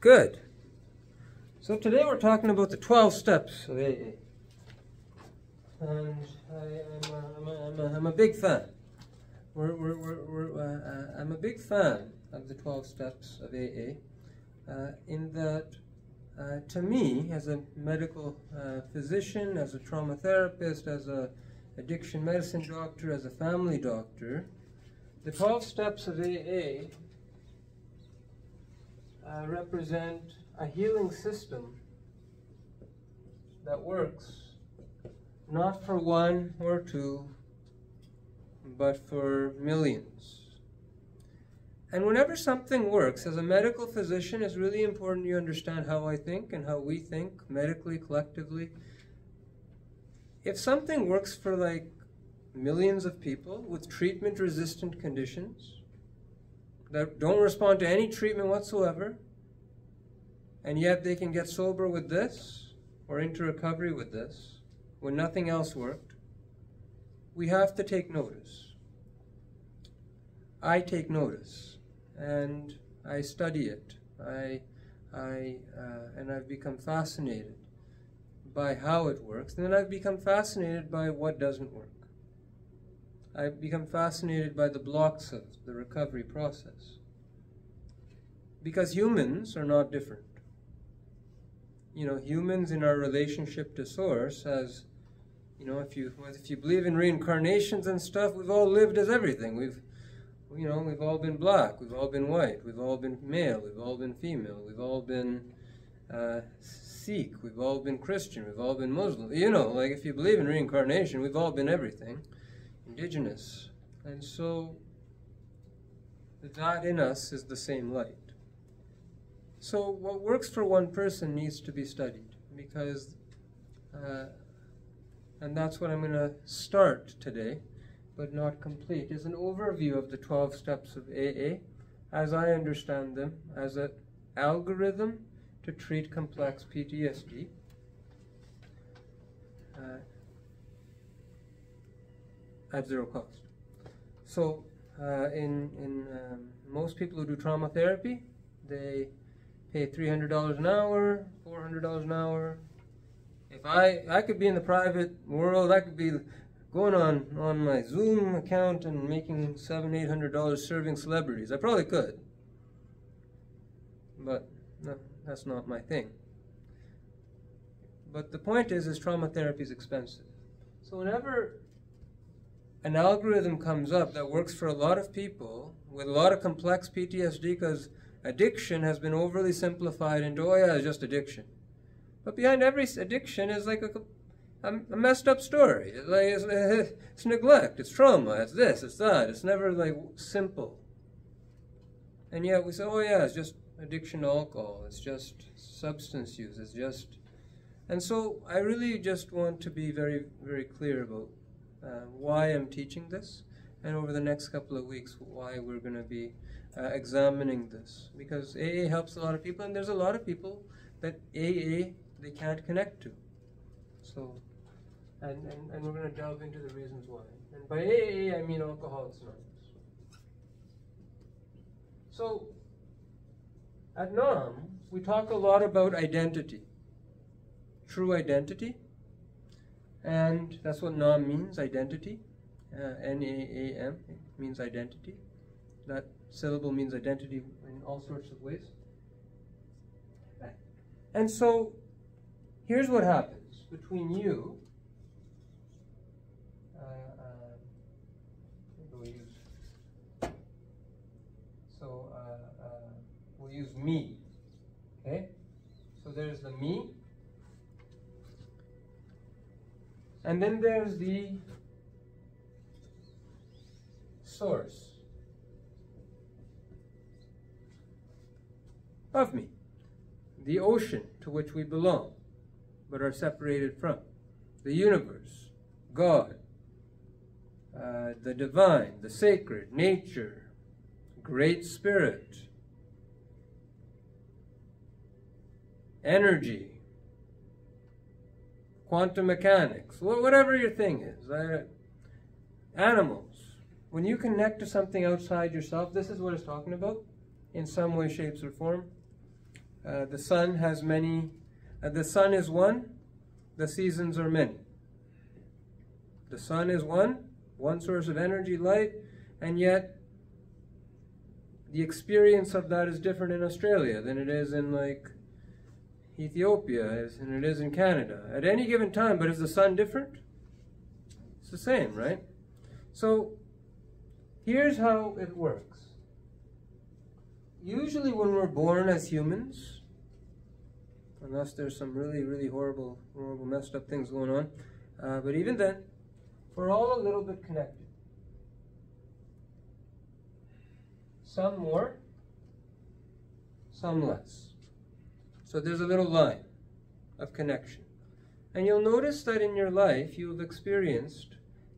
Good. So today we're talking about the 12 steps of AA. And I'm a big fan. I'm a big fan of the 12 steps of AA in that, to me, as a medical physician, as a trauma therapist, as a addiction medicine doctor, as a family doctor, the 12 steps of AA represent a healing system that works not for one or two, but for millions. And whenever something works, as a medical physician, it's really important you understand how I think and how we think medically, collectively. If something works for like millions of people with treatment-resistant conditions that don't respond to any treatment whatsoever, and yet they can get sober with this or into recovery with this when nothing else worked, we have to take notice. I take notice, and I study it. And I've become fascinated by how it works. And then I've become fascinated by what doesn't work. I've become fascinated by the blocks of the recovery process. Because humans are not different. You know, humans in our relationship to Source, as you know, if you believe in reincarnations and stuff, we've all lived as everything. We've all been black, we've all been white, we've all been male, we've all been female, we've all been Sikh, we've all been Christian, we've all been Muslim. You know, like if you believe in reincarnation, we've all been everything. Indigenous. And so that in us is the same light. So what works for one person needs to be studied, because, and that's what I'm going to start today, but not complete, is an overview of the 12 steps of AA, as I understand them, as an algorithm to treat complex PTSD. At zero cost. So most people who do trauma therapy, they pay $300 an hour, $400 an hour. If I could be in the private world, I could be going on my Zoom account and making $700, $800 serving celebrities. I probably could. But no, that's not my thing. But the point is trauma therapy is expensive. So whenever an algorithm comes up that works for a lot of people with a lot of complex PTSD, because addiction has been overly simplified into, oh yeah, it's just addiction. But behind every addiction is like a messed up story. It's neglect, it's trauma, it's this, it's that. It's never like simple. And yet we say, oh yeah, it's just addiction to alcohol, it's just substance use, it's just... And so I really just want to be very, very clear about why I'm teaching this, and over the next couple of weeks why we're going to be examining this, because AA helps a lot of people, and there's a lot of people that AA they can't connect to. So, and we're going to delve into the reasons why. And by AA I mean Alcoholics Anonymous. So at NAM we talk a lot about identity, true identity. And that's what NAM means, identity. N-A-A-M, it means identity. That syllable means identity in all sorts of ways. And so, here's what happens between you. We'll use me. Okay? So there's the me. And then there's the source of me, the ocean to which we belong, but are separated from, the universe, God, the divine, the sacred, nature, great spirit, energy, quantum mechanics, whatever your thing is, animals. When you connect to something outside yourself, this is what it's talking about, in some way, shapes, or form. The sun has many, the sun is one, the seasons are many. The sun is one source of energy, light, and yet the experience of that is different in Australia than it is in like Ethiopia than it is in Canada. At any given time, but is the sun different? It's the same, right? So here's how it works. Usually when we're born as humans, unless there's some really, really horrible, messed up things going on, but even then, we're all a little bit connected. Some more, some less. So there's a little line of connection. And you'll notice that in your life you've experienced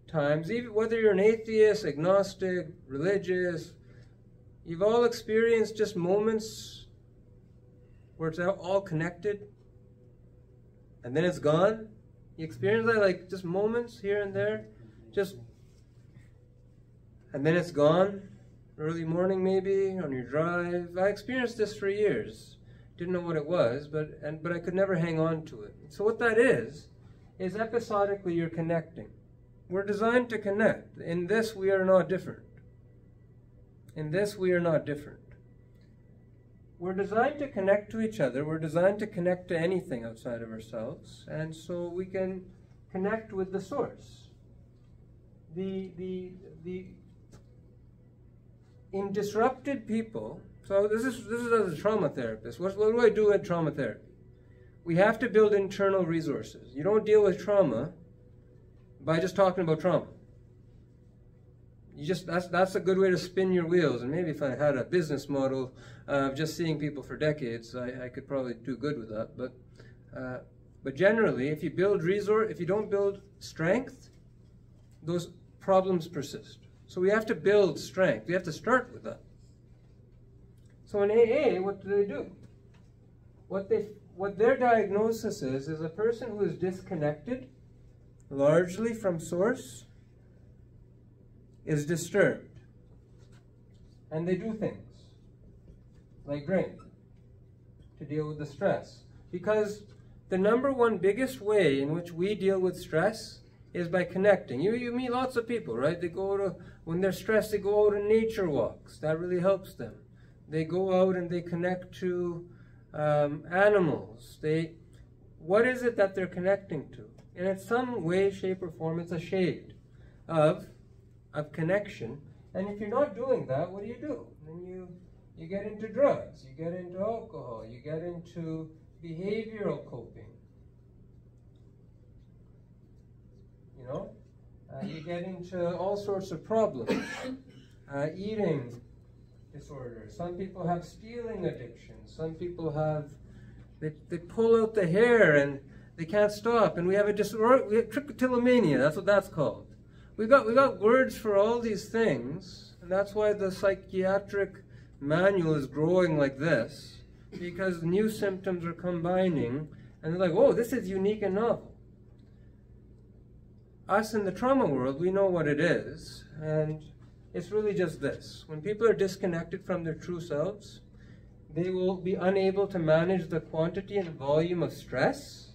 times, even whether you're an atheist, agnostic, religious, you've all experienced just moments where it's all connected and then it's gone. You experience that, like just moments here and there, and then it's gone. Early morning maybe, on your drive. I experienced this for years. Didn't know what it was, but I could never hang on to it. So what that is episodically you're connecting. We're designed to connect. In this we are not different. In this we are not different. We're designed to connect to each other. We're designed to connect to anything outside of ourselves. And so we can connect with the source. In disrupted people, so this is as a trauma therapist. What do I do at trauma therapy? We have to build internal resources. You don't deal with trauma by just talking about trauma. That's a good way to spin your wheels. And maybe if I had a business model of just seeing people for decades, I could probably do good with that. But generally, if you don't build strength, those problems persist. So we have to build strength. We have to start with that. So in AA, what do? What their diagnosis is a person who is disconnected, largely from source, is disturbed. And they do things, like drink, to deal with the stress. Because the number one biggest way in which we deal with stress is by connecting. You meet lots of people, right? When they're stressed, they go out on nature walks. That really helps them. They go out and they connect to animals. What is it that they're connecting to? And in some way, shape, or form, it's a shade of connection. And if you're not doing that, what do? Then you get into drugs, you get into alcohol, you get into behavioral coping. You get into all sorts of problems. Eating disorders. Some people have stealing addictions. Some people they pull out the hair and they can't stop. And we have trichotillomania. That's what that's called. We got words for all these things, and that's why the psychiatric manual is growing like this, because new symptoms are combining, and they're like, "Oh, this is unique and novel." Us in the trauma world, we know what it is, and it's really just this. When people are disconnected from their true selves, they will be unable to manage the quantity and volume of stress.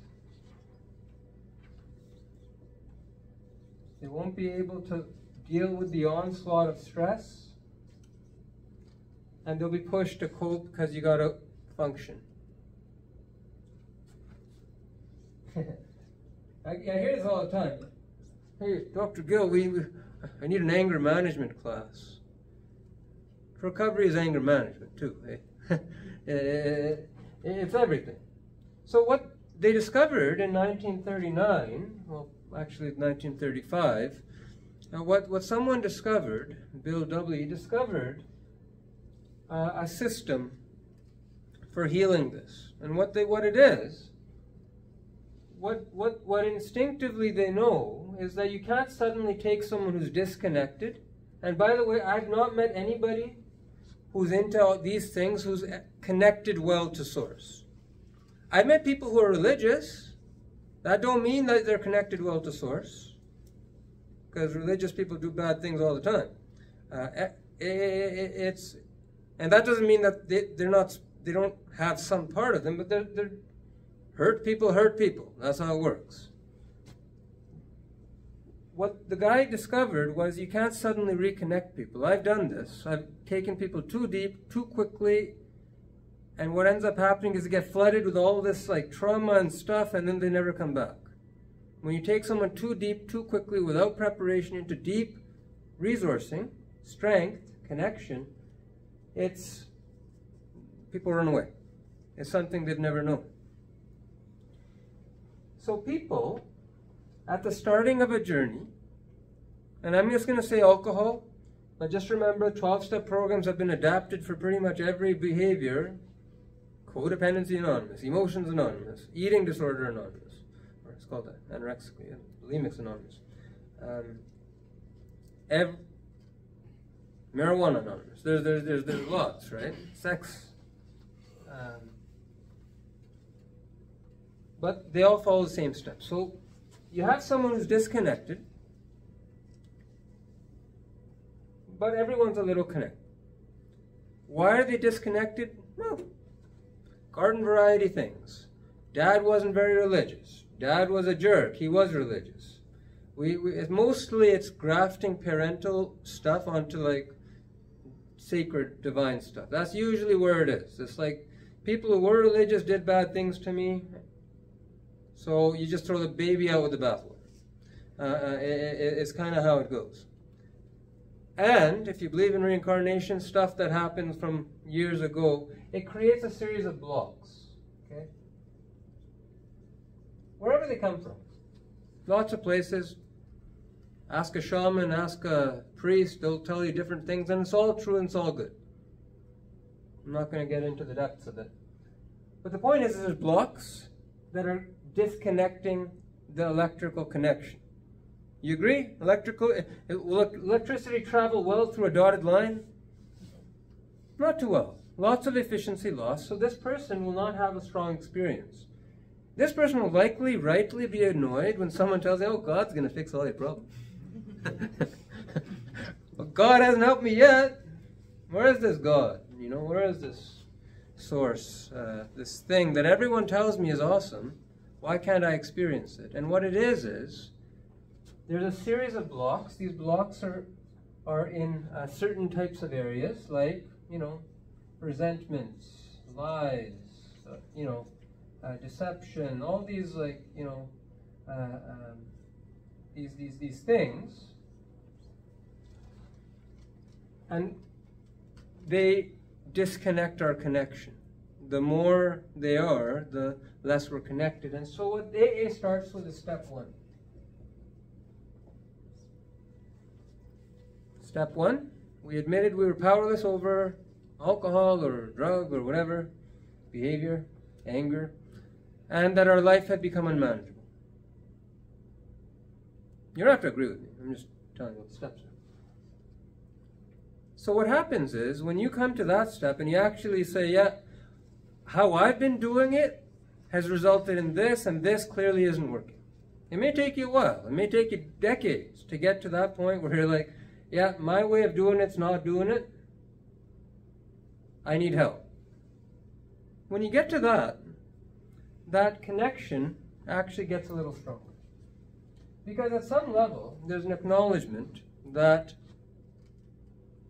They won't be able to deal with the onslaught of stress, and they'll be pushed to cope because you got to function. I hear this all the time. Hey, Dr. Gill, I need an anger management class. Recovery is anger management too. It's everything. So what they discovered in 1939, well, actually 1935, what someone discovered, Bill W. discovered a system for healing this. And what it is, what instinctively they know is that you can't suddenly take someone who's disconnected. And by the way, I've not met anybody who's into these things who's connected well to source. I've met people who are religious. That don't mean that they're connected well to source, because religious people do bad things all the time. And that doesn't mean that they don't have some part of them, but they're hurt people hurt people. That's how it works. What the guy discovered was you can't suddenly reconnect people. I've done this. I've taken people too deep, too quickly, and what ends up happening is they get flooded with all this like trauma and stuff, and then they never come back. When you take someone too deep, too quickly, without preparation into deep resourcing, strength, connection, it's people run away. It's something they've never known. So people, at the starting of a journey, and I'm just going to say alcohol, but just remember 12-step programs have been adapted for pretty much every behavior. Codependency Anonymous, Emotions Anonymous, Eating Disorder Anonymous, or it's called that, Anorexically, Bulimics Anonymous, Marijuana Anonymous. There's lots, right? Sex. But they all follow the same steps. So you have someone who's disconnected, but everyone's a little connected. Why are they disconnected? Well, garden variety things. Dad wasn't very religious. Dad was a jerk. He was religious. Mostly it's grafting parental stuff onto like sacred divine stuff. That's usually where it is. It's like people who were religious did bad things to me, so you just throw the baby out with the bathwater. It's kind of how it goes. And if you believe in reincarnation, stuff that happens from years ago, it creates a series of blocks. Okay? Wherever they come from. Lots of places. Ask a shaman, ask a priest, they'll tell you different things, and it's all true and it's all good. I'm not going to get into the depths of it. But the point is there's blocks that are disconnecting the electrical connection. You agree? Will electricity travel well through a dotted line? Not too well. Lots of efficiency loss, so this person will not have a strong experience. This person will likely, rightly be annoyed when someone tells him, oh, God's going to fix all your problems. But God hasn't helped me yet. Where is this God? You know, where is this source, this thing that everyone tells me is awesome? Why can't I experience it? And what it is there's a series of blocks. These blocks are in certain types of areas, like, you know, resentments, lies, deception, all these, like, you know, these things. And they disconnect our connection. The more they are, the less we're connected. And so what AA starts with is step one. Step one, we admitted we were powerless over alcohol or drug or whatever, behavior, anger, and that our life had become unmanageable. You don't have to agree with me. I'm just telling you what the steps are. So what happens is, when you come to that step and you actually say, yeah, how I've been doing it has resulted in this, and this clearly isn't working. It may take you a while. It may take you decades to get to that point where you're like, yeah, my way of doing it's not doing it. I need help. When you get to that connection actually gets a little stronger. Because at some level, there's an acknowledgement that,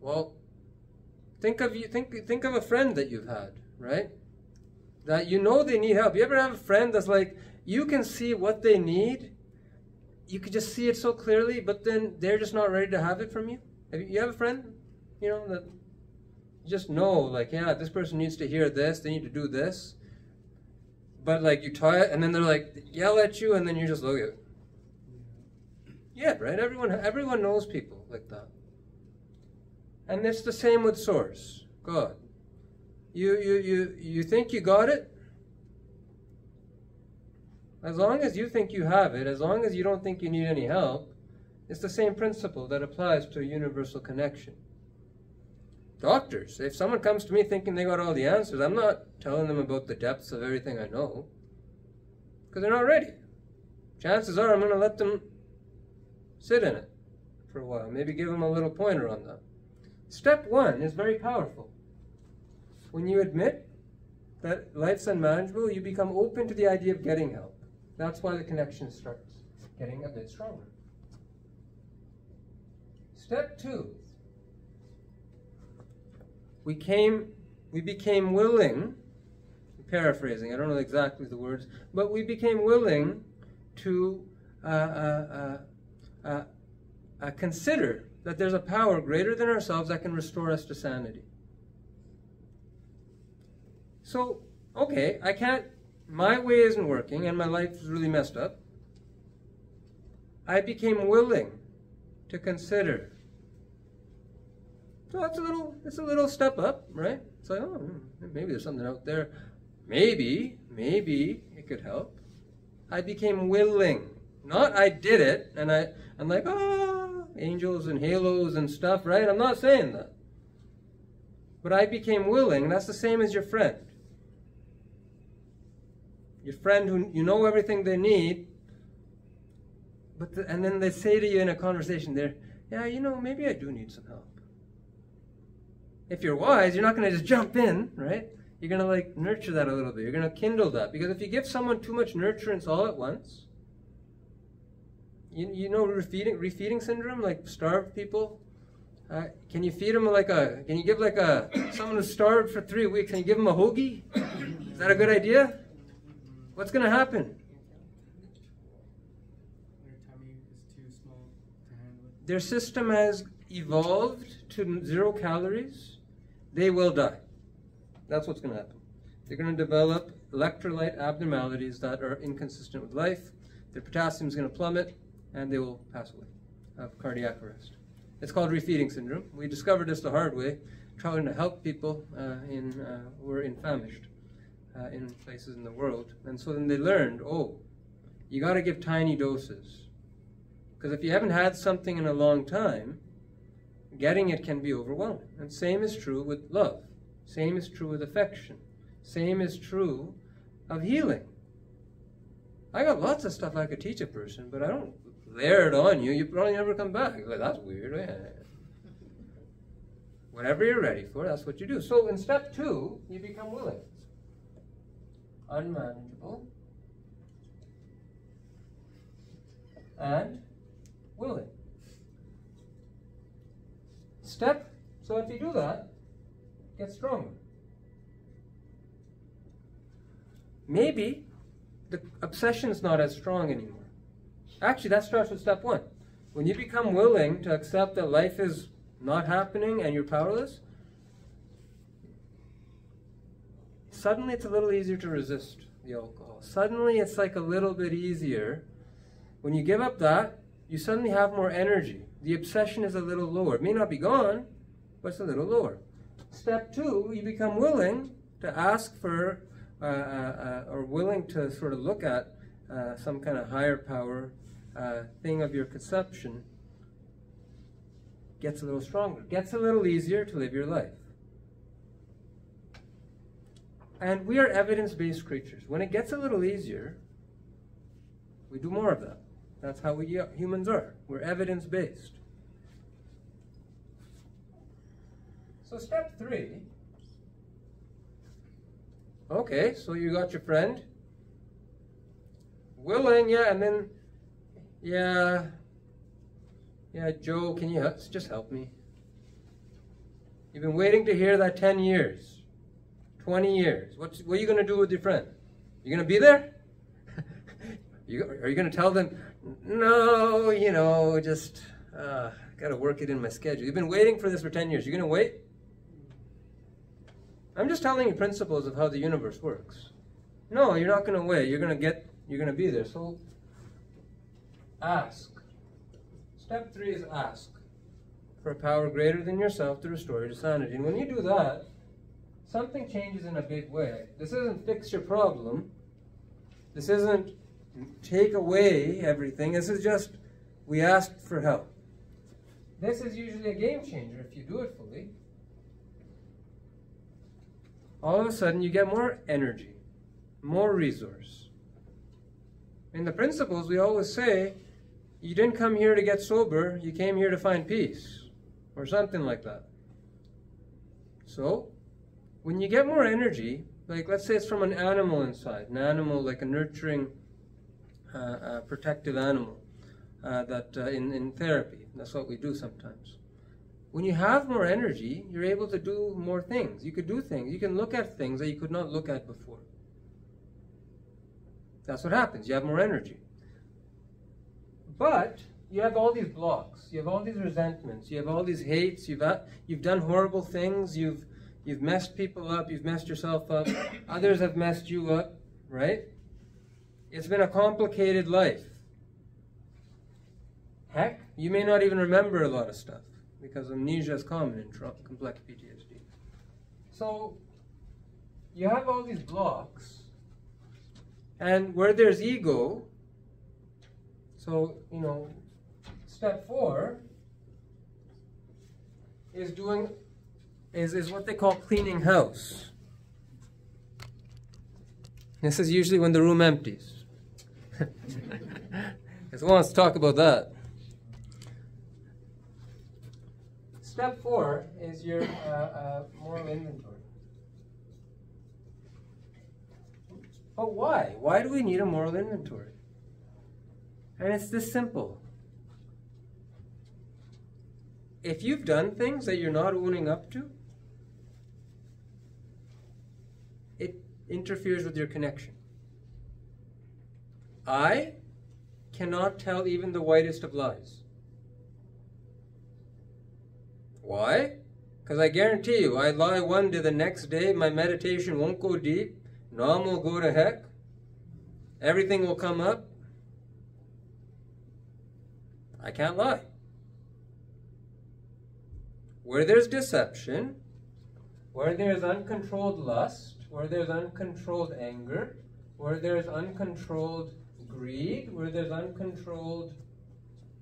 well, think of a friend that you've had, right? That you know they need help. You ever have a friend that's like, you can see what they need, you could just see it so clearly, but then they're just not ready to have it from you? You have a friend, you know, that you just know, like, yeah, this person needs to hear this, they need to do this, but like you try it, and then they're like, yell at you, and then you just look at it. Yeah, right? Everyone knows people like that. And it's the same with Source, God. You think you got it? As long as you think you have it, as long as you don't think you need any help, it's the same principle that applies to a universal connection. Doctors, if someone comes to me thinking they got all the answers, I'm not telling them about the depths of everything I know, because they're not ready. Chances are I'm going to let them sit in it for a while, maybe give them a little pointer on that. Step one is very powerful. When you admit that life's unmanageable, you become open to the idea of getting help. That's why the connection starts getting a bit stronger. Step 2. We became willing, paraphrasing, I don't know exactly the words, but we became willing to consider that there's a power greater than ourselves that can restore us to sanity. So, okay, my way isn't working and my life is really messed up. I became willing to consider. So it's a little step up, right? It's like, oh, maybe there's something out there. Maybe it could help. I became willing. Not I did it, and I'm like, angels and halos and stuff, right? I'm not saying that. But I became willing. That's the same as your friend. Your friend who you know everything they need, and then they say to you in a conversation there, yeah, maybe I do need some help. If you're wise, you're not going to just jump in, right? You're going to nurture that a little bit. You're going to kindle that. Because if you give someone too much nurturance all at once, you know refeeding syndrome, like starved people? Can you feed them can you give someone who's starved for 3 weeks, and you give them a hoagie? Is that a good idea? What's going to happen? Their tummy is too small to handle it. Their system has evolved to 0 calories. They will die. That's what's going to happen. They're going to develop electrolyte abnormalities that are inconsistent with life. Their potassium is going to plummet, and they will pass away of cardiac arrest. It's called refeeding syndrome. We discovered this the hard way, trying to help people who were famished in places in the world. And so then they learned, you got to give tiny doses. Because if you haven't had something in a long time, getting it can be overwhelming. And same is true with love. Same is true with affection. Same is true of healing. I got lots of stuff I could teach a person, but I don't layer it on you. You probably never come back. You're like, that's weird. Whatever you're ready for, that's what you do. So in step 2, you become willing. Unmanageable and willing. So if you do that, get stronger. Maybe the obsession is not as strong anymore. Actually, that starts with step 1. When you become willing to accept that life is not happening and you're powerless, suddenly it's a little easier to resist the alcohol. Suddenly it's a little bit easier. When you give up that, you suddenly have more energy. The obsession is a little lower. It may not be gone, but it's a little lower. Step 2, you become willing to ask for, or willing to sort of look at some kind of higher power thing of your conception. Gets a little stronger. Gets a little easier to live your life. And we are evidence-based creatures. When it gets a little easier, we do more of that. That's how we humans are. We're evidence-based. So step 3. Okay, so you got your friend. Willing, and then, Joe, can you just help me? You've been waiting to hear that 10 years, 20 years. What are you going to do with your friend? You going to be there? Are you going to tell them, no, just got to work it in my schedule. You've been waiting for this for 10 years. You're going to wait? I'm just telling you principles of how the universe works. No, you're not going to wait. You're going to be there. So ask. Step 3 is ask for a power greater than yourself to restore your sanity. And when you do that, something changes in a big way. This isn't fix your problem. This isn't take away everything. This is just, we asked for help. This is usually a game changer if you do it fully. All of a sudden you get more energy, more resource. In the principles, we always say, you didn't come here to get sober, you came here to find peace, or something like that. So, when you get more energy, Like, let's say it's from an animal inside, an animal like a nurturing, protective animal, that in therapy, that's what we do sometimes. When you have more energy, you're able to do more things. You could do things. You can look at things that you could not look at before. That's what happens. You have more energy. But you have all these blocks. You have all these resentments. You have all these hates. You've done horrible things. You've messed people up. You've messed yourself up. Others have messed you up, right? It's been a complicated life. Heck, you may not even remember a lot of stuff, because amnesia is common in complex PTSD. So you have all these blocks, and where there's ego, so, step 4 is what they call cleaning house. This is usually when the room empties. Because who wants to talk about that? Step 4 is your moral inventory. But why? Why do we need a moral inventory? And it's this simple. If you've done things that you're not owning up to, it interferes with your connection. I cannot tell even the whitest of lies. Why? Because I guarantee you, I lie one day, the next day, my meditation won't go deep, Nam will go to heck, everything will come up. I can't lie. Where there's deception, where there's uncontrolled lust, where there's uncontrolled anger, where there's uncontrolled greed, where there's uncontrolled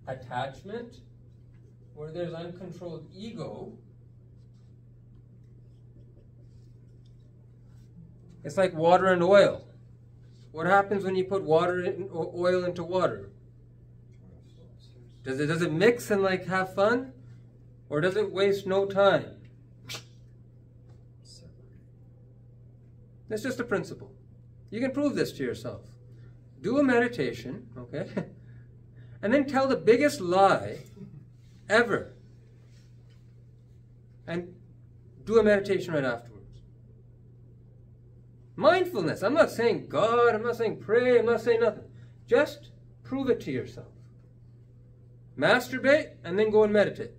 attachment, where there's uncontrolled ego, it's like water and oil. What happens when you put oil into water? Does it mix and like have fun? Or does it waste no time? That's just a principle. You can prove this to yourself. Do a meditation, okay? And then tell the biggest lie ever. And do a meditation right afterwards. Mindfulness. I'm not saying God, I'm not saying pray, I'm not saying nothing. Just prove it to yourself. Masturbate and then go and meditate.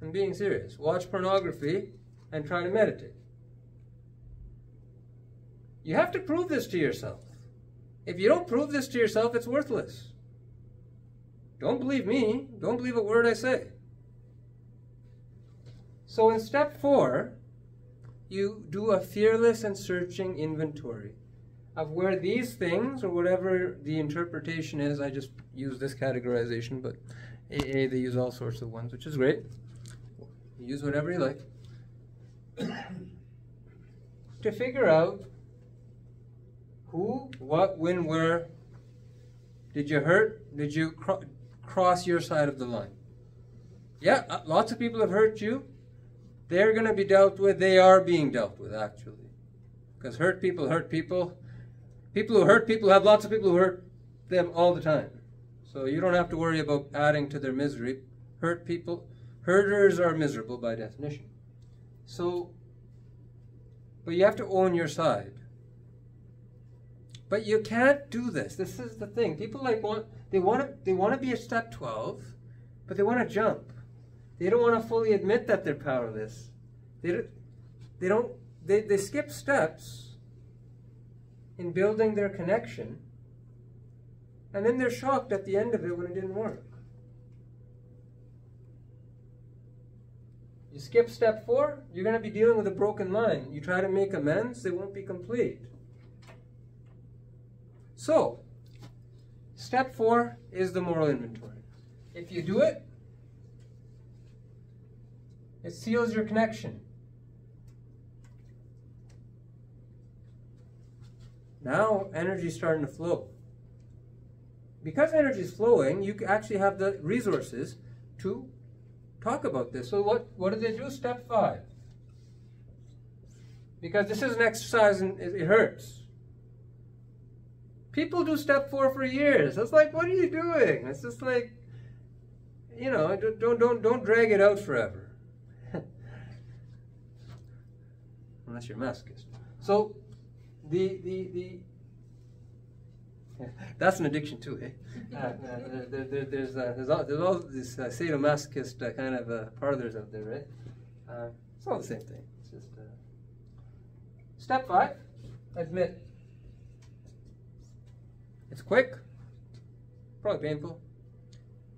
I'm being serious. Watch pornography and try to meditate. You have to prove this to yourself. If you don't prove this to yourself, it's worthless. Don't believe me. Don't believe a word I say. So in step 4, you do a fearless and searching inventory of where these things, or whatever the interpretation is, I just use this categorization, but AA, they use all sorts of ones, which is great. You use whatever you like. To figure out who, what, when, where did you hurt? Did you cross your side of the line? Yeah, lots of people have hurt you. They're going to be dealt with. They are being dealt with, actually. Because hurt people hurt people. People who hurt people have lots of people who hurt them all the time. So you don't have to worry about adding to their misery. Hurters are miserable by definition. So, but you have to own your side. But you can't do this. This is the thing. People want to be at step 12, but they want to jump. They don't want to fully admit that they're powerless. They skip steps in building their connection, and then they're shocked at the end of it when it didn't work. You skip step 4, you're going to be dealing with a broken line. You try to make amends, they won't be complete. So, step 4 is the moral inventory. If you do it, it seals your connection. Now energy is starting to flow. Because energy is flowing, you actually have the resources to talk about this. So what do they do? Step 5. Because this is an exercise and it hurts. People do step 4 for years. It's like, what are you doing? It's just like, you know, don't drag it out forever. Unless you're masochist. So, that's an addiction too, eh? There's all these sadomasochist kind of parlors out there, right? It's all the same thing. It's just step 5, admit. It's quick, probably painful.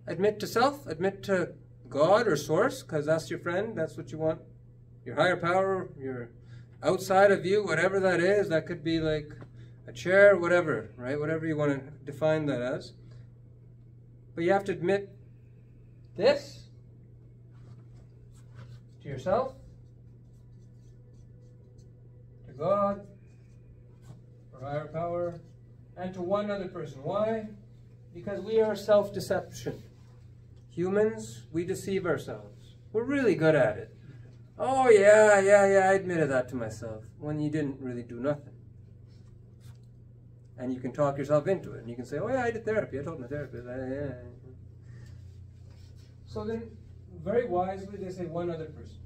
Admit to self, admit to God or source, because that's your friend, that's what you want. Your higher power, your outside of you, whatever that is, that could be like a chair, whatever, right? Whatever you want to define that as. But you have to admit this to yourself, to God, or higher power, and to one other person. Why? Because we are self-deception. Humans, we deceive ourselves. We're really good at it. Oh yeah, I admitted that to myself, when you didn't really do nothing. And you can talk yourself into it, and you can say, oh yeah, I did therapy, I told my therapist. Yeah. So then, very wisely, they say one other person.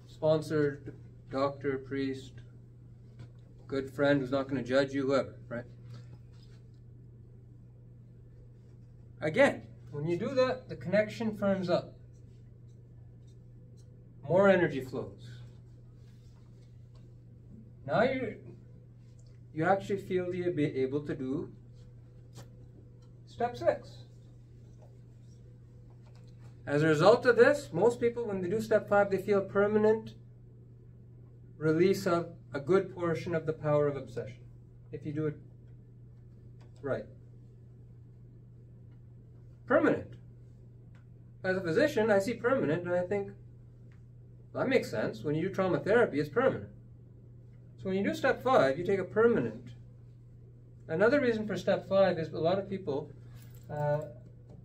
Sponsored, doctor, priest, good friend who's not going to judge you, whoever, right? Again, when you do that, the connection firms up. More energy flows. Now you actually feel you'll be able to do step 6. As a result of this, most people, when they do step 5, they feel permanent release of a good portion of the power of obsession, if you do it right. Permanent. As a physician, I see permanent, and I think, that makes sense. When you do trauma therapy, it's permanent. So when you do step 5, you take a permanent. Another reason for step 5 is a lot of people,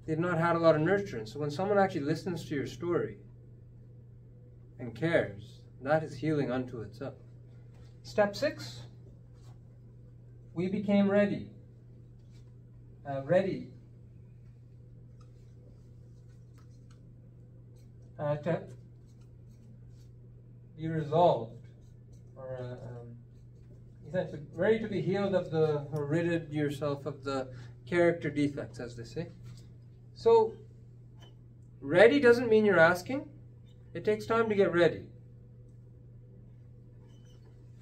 they've not had a lot of nurturance. So when someone actually listens to your story and cares, that is healing unto itself. Step 6, we became ready. Ready to be resolved, or essentially ready to be healed of the, or ridded yourself of the character defects, as they say. So, ready doesn't mean you're asking. It takes time to get ready.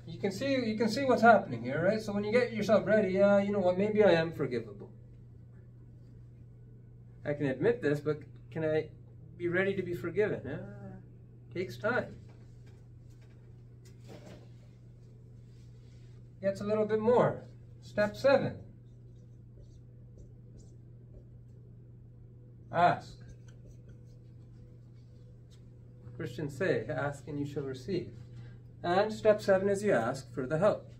You can see what's happening here, right? So when you get yourself ready, yeah, you know what, maybe I am forgivable. I can admit this, but can I be ready to be forgiven? Takes time. Gets a little bit more. Step 7. Ask. Christians say, ask and you shall receive. And step 7 is you ask for the help.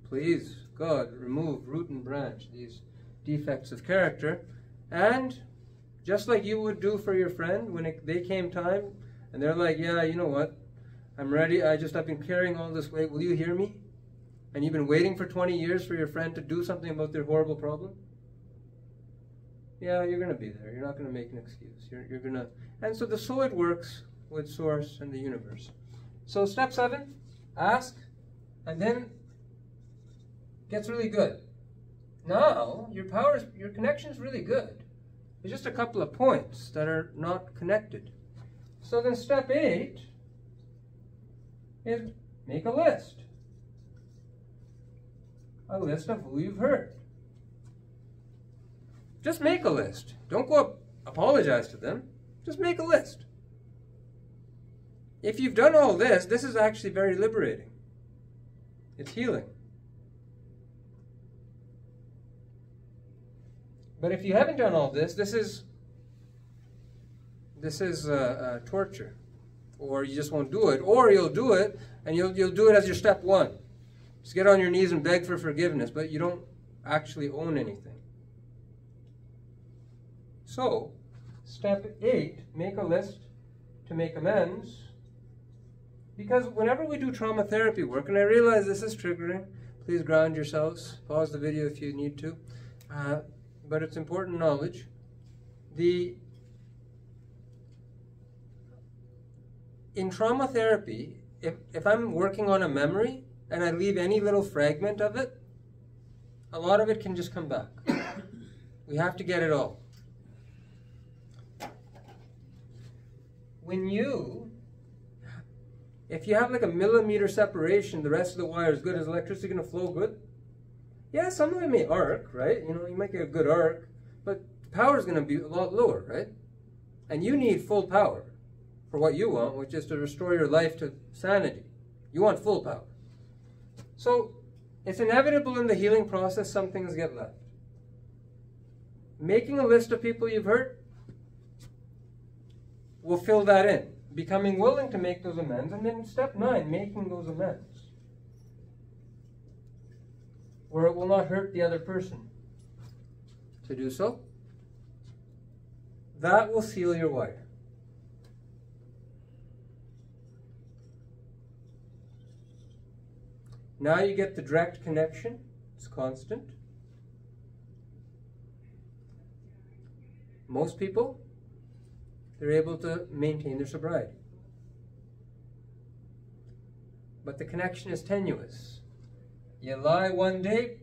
Please, God, remove root and branch these defects of character. And just like you would do for your friend when they came time and they're like, yeah, you know what, I'm ready, I've been carrying all this weight, will you hear me? And you've been waiting for 20 years for your friend to do something about their horrible problem? Yeah, you're going to be there. You're not going to make an excuse. You're going to... And so it works with Source and the universe. So step 7, ask, and then gets really good. Now, your connection is really good. There's just a couple of points that are not connected. So then step 8 is make a list. A list of who you've hurt. Just make a list. Don't go up, apologize to them. Just make a list. If you've done all this, this is actually very liberating. It's healing. But if you haven't done all this, this is torture. Or you just won't do it. Or you'll do it, and you'll do it as your step 1. Just get on your knees and beg for forgiveness, but you don't actually own anything. So, step 8, make a list to make amends. Because whenever we do trauma therapy work, and I realize this is triggering, please ground yourselves, pause the video if you need to, but it's important knowledge. In trauma therapy, if I'm working on a memory and I leave any little fragment of it, a lot of it can just come back. We have to get it all. If you have like a millimeter separation, the rest of the wire is good. Is electricity going to flow good? Yeah, some of it may arc, right? You know, you might get a good arc, but the power is going to be a lot lower, right? And you need full power for what you want, which is to restore your life to sanity. You want full power. So it's inevitable in the healing process some things get left. Making a list of people you've hurt will fill that in. Becoming willing to make those amends. And then step 9, making those amends. Where it will not hurt the other person to do so. That will seal your wire. Now you get the direct connection. It's constant. Most people, they're able to maintain their sobriety. But the connection is tenuous. You lie one day,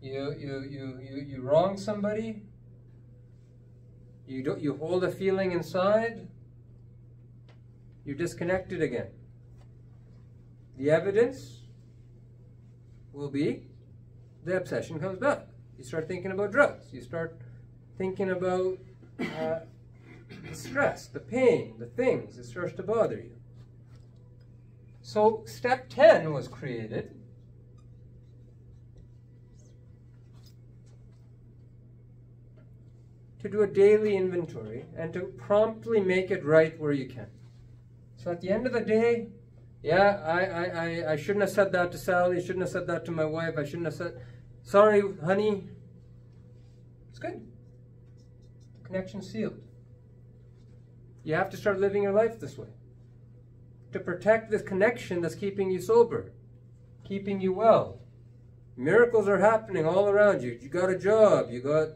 you wrong somebody, you hold a feeling inside, you're disconnected again. The evidence will be the obsession comes back. You start thinking about drugs. You start thinking about the stress, the pain, the things. It starts to bother you. So step 10 was created to do a daily inventory and to promptly make it right where you can. So at the end of the day, yeah, I shouldn't have said that to Sally, I shouldn't have said that to my wife, I shouldn't have said, sorry, honey. It's good. Connection sealed. You have to start living your life this way. To protect this connection that's keeping you sober, keeping you well. Miracles are happening all around you. You got a job, you got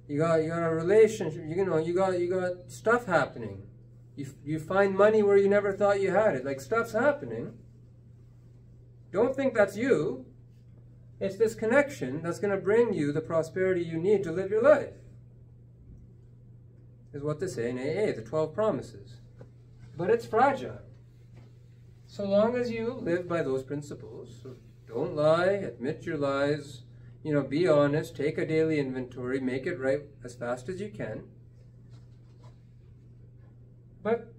a relationship, you got stuff happening. You find money where you never thought you had it. Like, stuff's happening. Don't think that's you. It's this connection that's going to bring you the prosperity you need to live your life. Is what they say in AA, the 12 promises. But it's fragile. So long as you live by those principles, so don't lie, admit your lies, be honest, take a daily inventory, make it right as fast as you can. But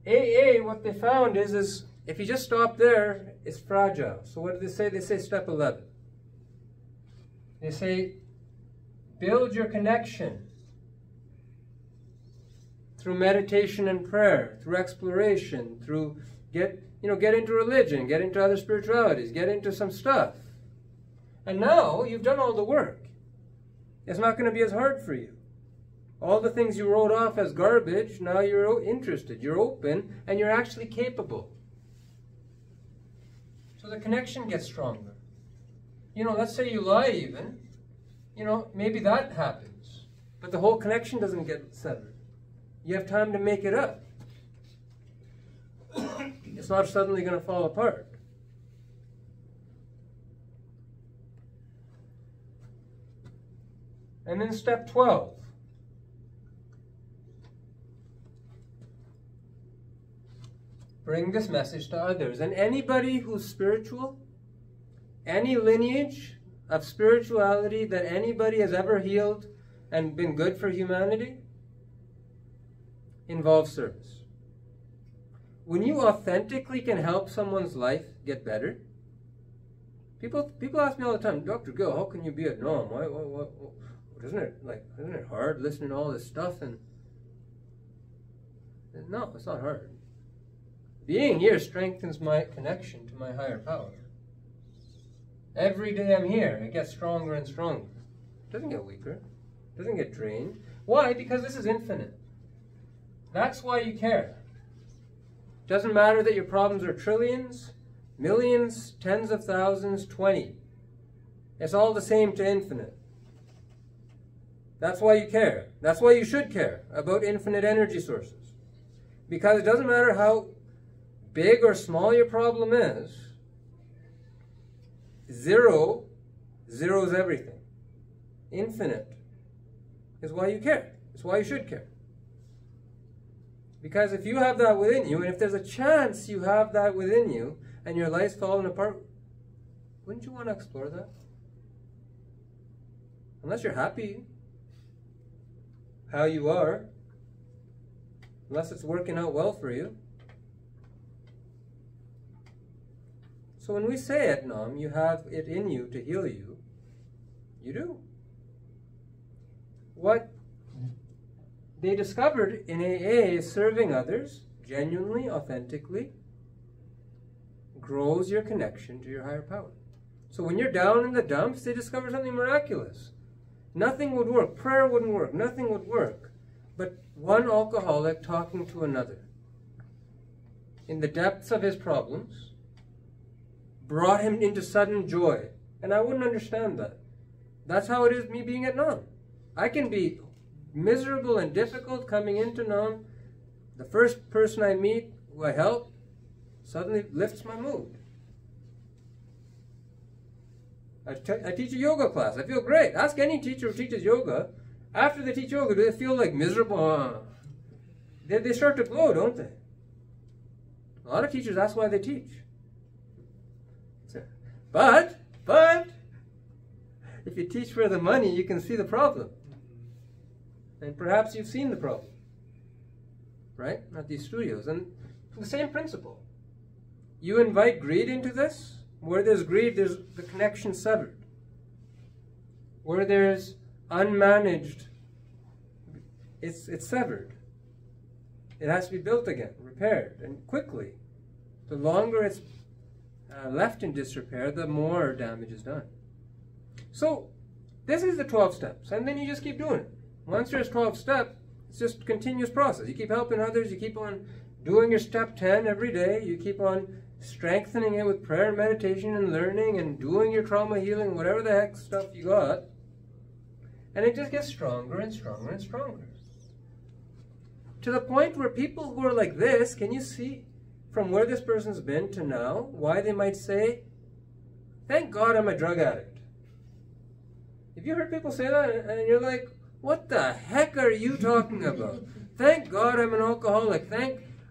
AA, what they found is if you just stop there, it's fragile. So what do they say? They say step 11. They say, build your connection through meditation and prayer, through exploration, through get into religion, get into other spiritualities, get into some stuff. And now you've done all the work. It's not going to be as hard for you. All the things you wrote off as garbage, now you're interested, you're open, and you're actually capable. So the connection gets stronger. Let's say you lie even, maybe that happens. But the whole connection doesn't get severed. You have time to make it up. It's not suddenly going to fall apart. And then step 12. Bring this message to others. And anybody who's spiritual, any lineage of spirituality that anybody has ever healed and been good for humanity, involves service. When you authentically can help someone's life get better, people ask me all the time, Dr. Gill, how can you be a nom? Why, isn't it hard listening to all this stuff? And no, it's not hard. Being here strengthens my connection to my higher power. Every day I'm here, it gets stronger and stronger. It doesn't get weaker. It doesn't get drained. Why? Because this is infinite. That's why you care. Doesn't matter that your problems are trillions, millions, tens of thousands, 20. It's all the same to infinite. That's why you care. That's why you should care about infinite energy sources. Because it doesn't matter how big or small your problem is, zero zeros everything. Infinite is why you care. It's why you should care. Because if you have that within you, and if there's a chance you have that within you, and your life's falling apart, wouldn't you want to explore that? Unless you're happy how you are, unless it's working out well for you. So when we say it, Nam, you have it in you to heal you, you do. What they discovered in AA is serving others genuinely, authentically, grows your connection to your higher power. So when you're down in the dumps, they discover something miraculous. Nothing would work. Prayer wouldn't work. Nothing would work. But one alcoholic talking to another in the depths of his problems brought him into sudden joy. And I wouldn't understand that. That's how it is me being at Nam. I can be miserable and difficult coming into Nam. The first person I meet who I help suddenly lifts my mood. I teach a yoga class. I feel great. Ask any teacher who teaches yoga. After they teach yoga, do they feel like miserable? They start to glow, don't they? A lot of teachers, that's why they teach. But, if you teach for the money, you can see the problem. And perhaps you've seen the problem. Right? At these studios. And the same principle. You invite greed into this. Where there's greed, there's the connection severed. Where there's unmanaged, it's severed. It has to be built again, repaired, and quickly. The longer it's left in disrepair, the more damage is done. So, this is the 12 steps, and then you just keep doing it. Once there's 12 steps, it's just a continuous process. You keep helping others, you keep on doing your step 10 every day, you keep on strengthening it with prayer and meditation and learning and doing your trauma healing, whatever the heck stuff you got. And it just gets stronger and stronger and stronger. To the point where people who are like this, can you see from where this person's been to now, why they might say, thank God I'm a drug addict. Have you heard people say that? And you're like, what the heck are you talking about? Thank God I'm an alcoholic.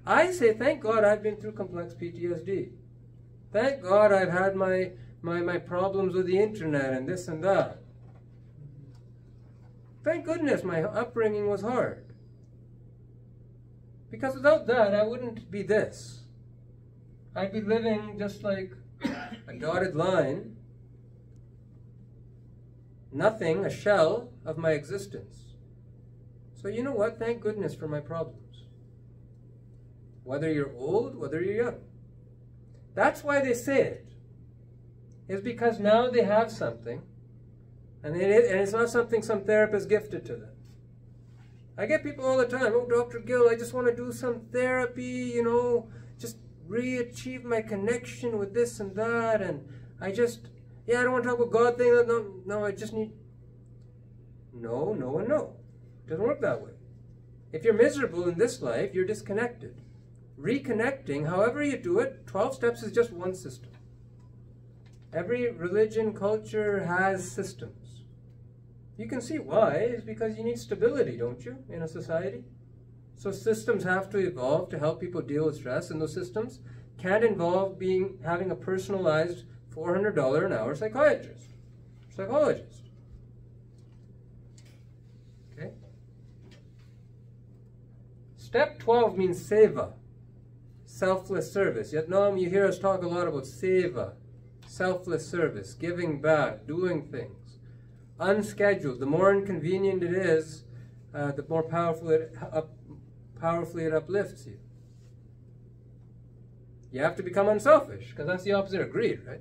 I say, thank God I've been through complex PTSD. Thank God I've had my problems with the internet and this and that. Thank goodness my upbringing was hard. Because without that, I wouldn't be this. I'd be living just like a dotted line. Nothing, a shell of my existence. So you know what? Thank goodness for my problems. Whether you're old, whether you're young. That's why they say it. Is because now they have something, and it's not something some therapist gifted to them. I get people all the time, oh, Dr. Gill, I just want to do some therapy, just re-achieve my connection with this and that, and I don't want to talk about God thing, no, I just need... No, and no. It doesn't work that way. If you're miserable in this life, you're disconnected. Reconnecting, however you do it, 12 steps is just one system. Every religion, culture has systems. You can see why. It's because you need stability, don't you, in a society? So systems have to evolve to help people deal with stress, and those systems can't involve having a personalized $400 an hour psychologist. Okay? Step 12 means seva. Selfless service. Yet now you hear us talk a lot about seva, selfless service, giving back, doing things. Unscheduled. The more inconvenient it is, the more powerfully it uplifts you. You have to become unselfish, because that's the opposite of greed, right?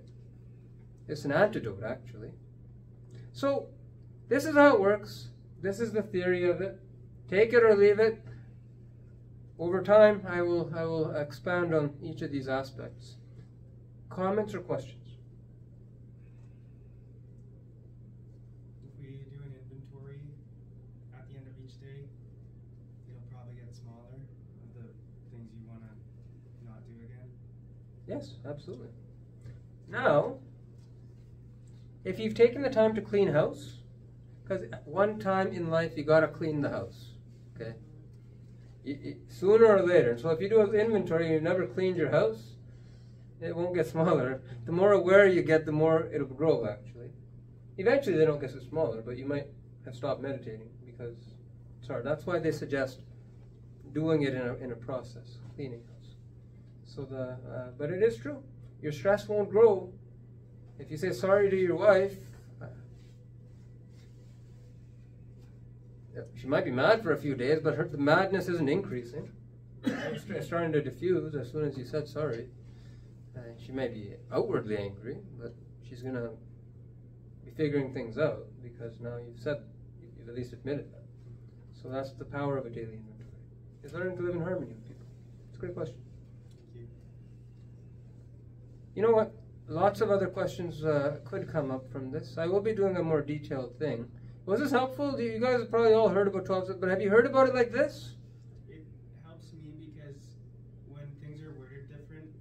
It's an antidote, actually. So, this is how it works. This is the theory of it. Take it or leave it. over time, I will expand on each of these aspects. Comments or questions? If we do an inventory at the end of each day, it'll probably get smaller of the things you want to not do again. Yes, absolutely. Now, if you've taken the time to clean house, because one time in life you got to clean the house, okay? Sooner or later. So if you do an inventory and you've never cleaned your house, it won't get smaller. The more aware you get, the more it'll grow, actually. Eventually they don't get so smaller, but you might have stopped meditating because it's hard. That's why they suggest doing it in a process, cleaning house. So but it is true. Your stress won't grow. If you say sorry to your wife, she might be mad for a few days, but the madness isn't increasing. It's starting to diffuse as soon as you said sorry. She may be outwardly angry, but she's going to be figuring things out because now you've at least admitted that. So that's the power of a daily inventory. Is learning to live in harmony with people. It's a great question. Thank you. You know what? Lots of other questions could come up from this. I will be doing a more detailed thing. Was this helpful? You guys have probably all heard about 12 steps, but have you heard about it like this? It helps me because when things are worded different,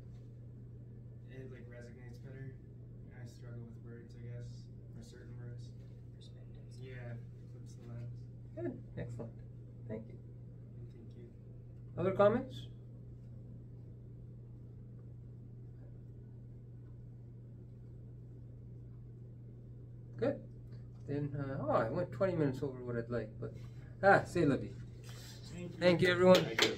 it like resonates better. I struggle with words, I guess, or certain words. Perspectives. Yeah, flips the lens. Good. Excellent. Thank you. Thank you. Other comments? Good. Then, I went 20 minutes over what I'd like, but, c'est la vie. Thank you. Thank you, everyone. Thank you.